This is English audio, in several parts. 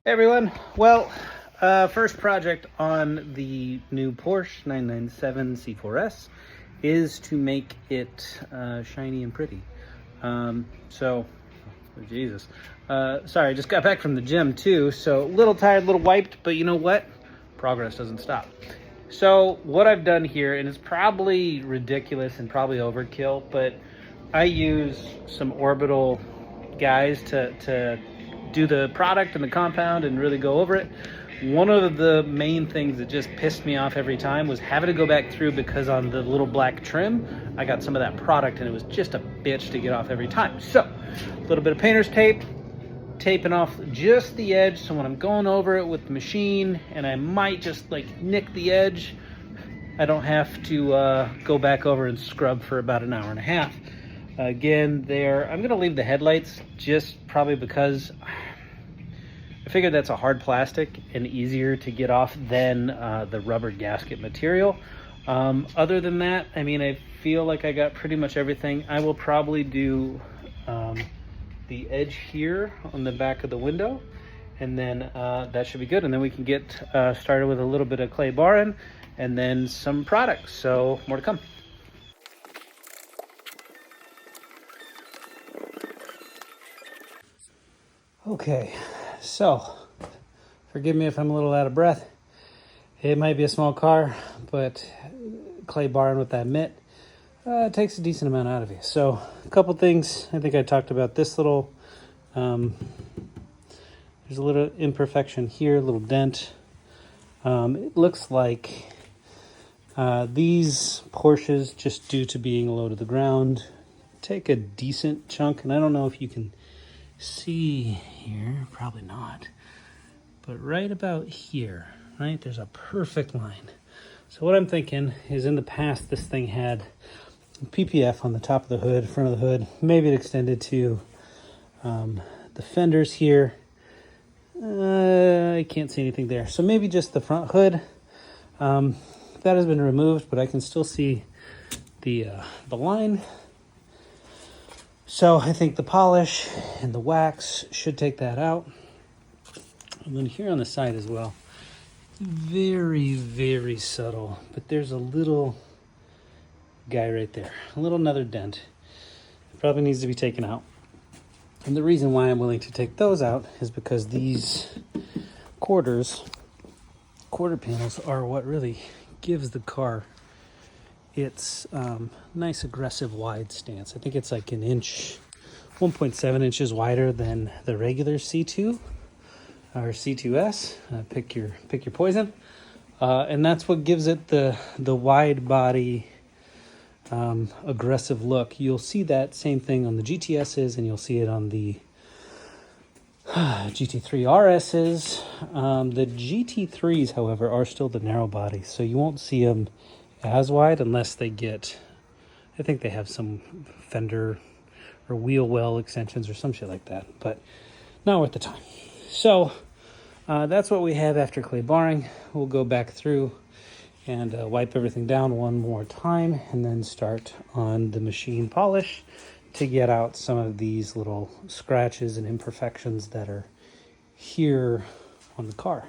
Hey everyone. Well, first project on the new Porsche 997 C4S is to make it shiny and pretty. Jesus. Sorry, I just got back from the gym too, so a little tired, a little wiped, but you know what? Progress doesn't stop. So what I've done here, and it's probably ridiculous and probably overkill, but I use some orbital guys to do the product and the compound and really go over it. One of the main things that just pissed me off every time was having to go back through, because on the little black trim I got some of that product and it was just a bitch to get off every time. So a little bit of painter's tape, taping off just the edge, so when I'm going over it with the machine and I might just like nick the edge, I don't have to go back over and scrub for about an hour and a half. Again, I'm gonna leave the headlights just probably because I figured that's a hard plastic and easier to get off than the rubber gasket material. Other than that, I mean, I feel like I got pretty much everything. I will probably do the edge here on the back of the window, and then that should be good. And then we can get started with a little bit of clay barring and then some products. So more to come. Okay, so forgive me if I'm a little out of breath. It might be a small car, but clay barring with that mitt takes a decent amount out of you. So a couple things. I think I talked about this little, there's a little imperfection here, a little dent. It looks like these Porsches, just due to being low to the ground, take a decent chunk. And I don't know if you can see here, probably not, but right about here, right, there's a perfect line. So what I'm thinking is, in the past this thing had PPF on the top of the hood, front of the hood, maybe it extended to the fenders here. I can't see anything there, so maybe just the front hood. That has been removed, but I can still see the line. So I think the polish and the wax should take that out. And then here on the side as well, very, very subtle, but there's a little guy right there, another dent. It probably needs to be taken out. And the reason why I'm willing to take those out is because these quarter panels are what really gives the car its nice aggressive wide stance. I think it's like 1.7 inches wider than the regular C2 or C2S. Pick your poison. And that's what gives it the wide body aggressive look. You'll see that same thing on the GTSs, and you'll see it on the GT3 RSs. The GT3s, however, are still the narrow body, so you won't see them as wide unless they get, I think they have some fender or wheel well extensions or some shit like that, but not worth the time. So that's what we have after clay barring. We'll go back through and wipe everything down one more time, and then start on the machine polish to get out some of these little scratches and imperfections that are here on the car.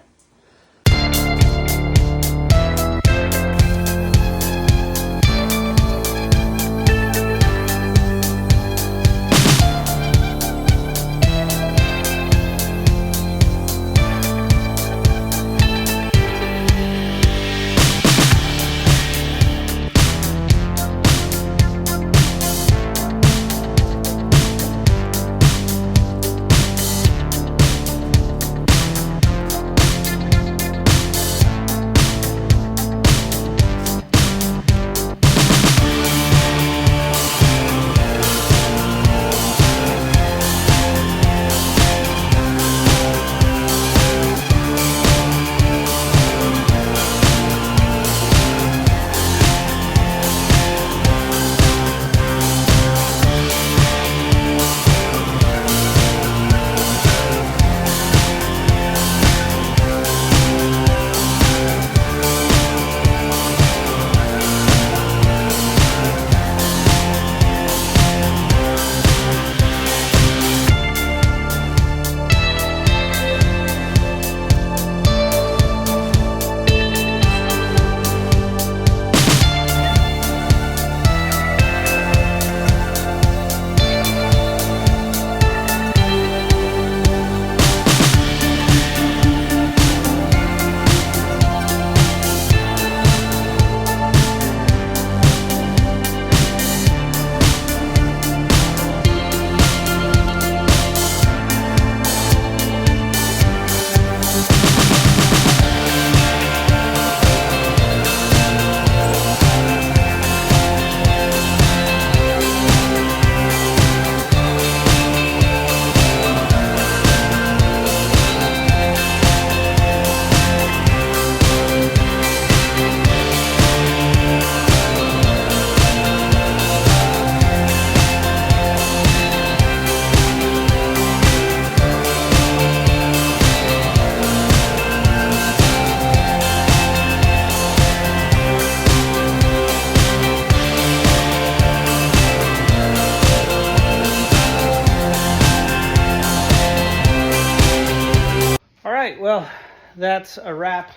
well, that's a wrap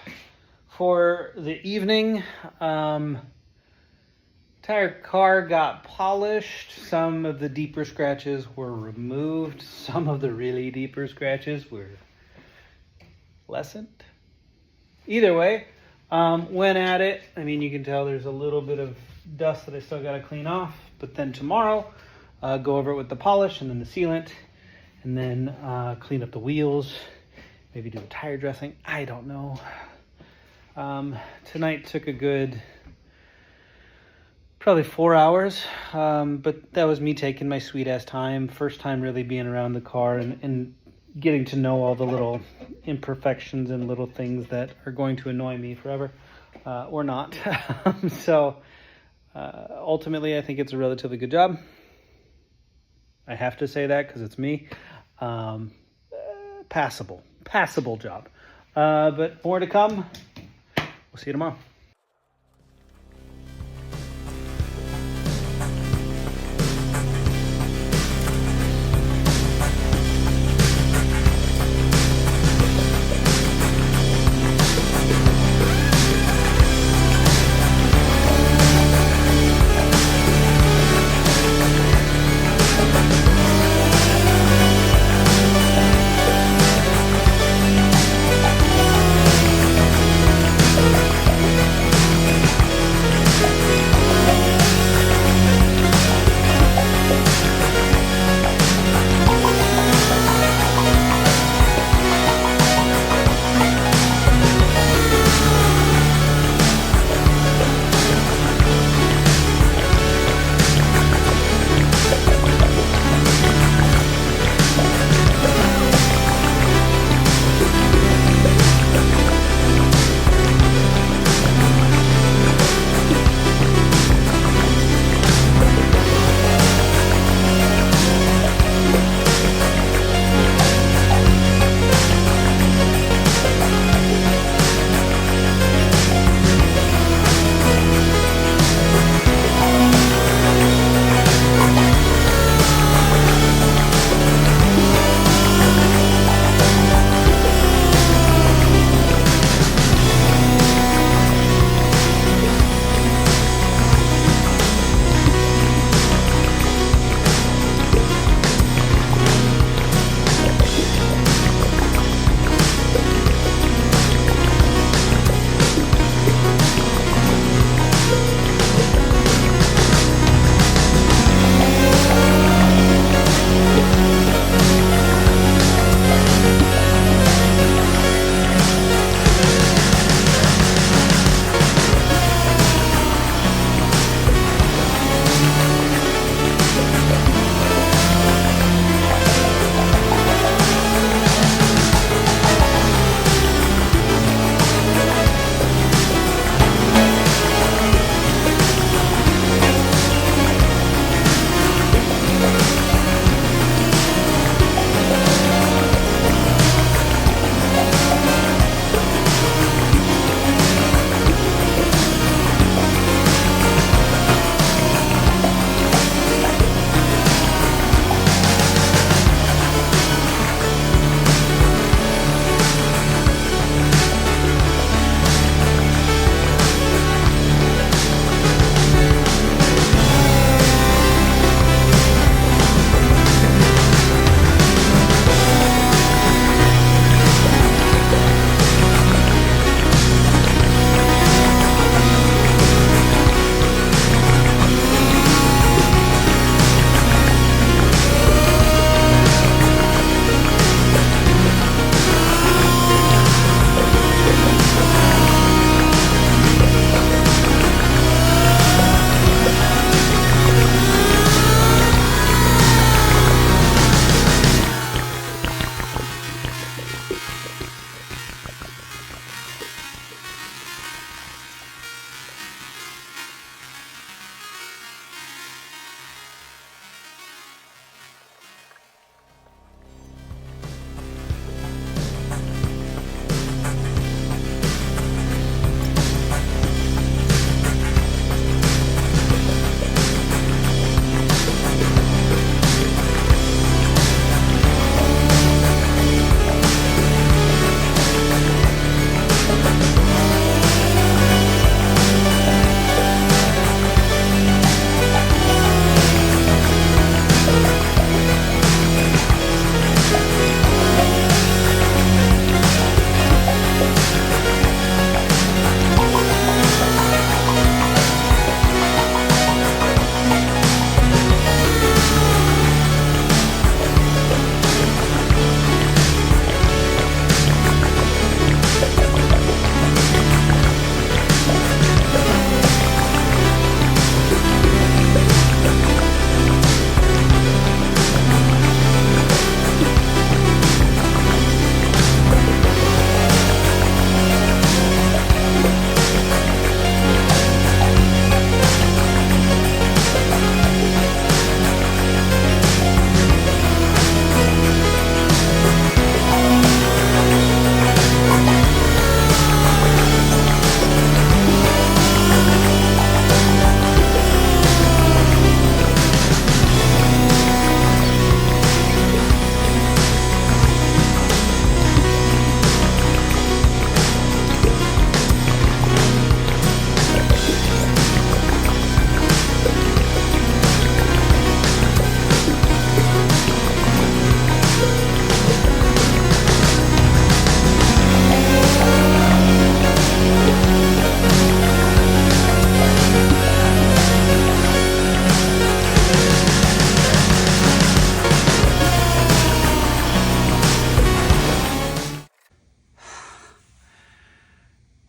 for the evening. Entire car got polished. Some of the deeper scratches were removed. Some of the really deeper scratches were lessened. Either way, went at it. I mean, you can tell there's a little bit of dust that I still got to clean off. But then tomorrow, go over it with the polish and then the sealant, and then clean up the wheels. Maybe do a tire dressing. I don't know. Tonight took a good probably 4 hours, but that was me taking my sweet ass time. First time really being around the car and getting to know all the little imperfections and little things that are going to annoy me forever, or not. So ultimately, I think it's a relatively good job. I have to say that because it's me. Passable job. But more to come. We'll see you tomorrow.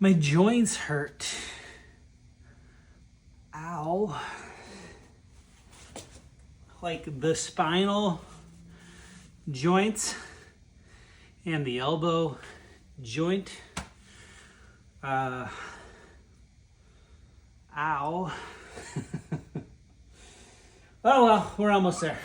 My joints hurt. Ow. Like the spinal joints and the elbow joint. Ow. Oh well, we're almost there.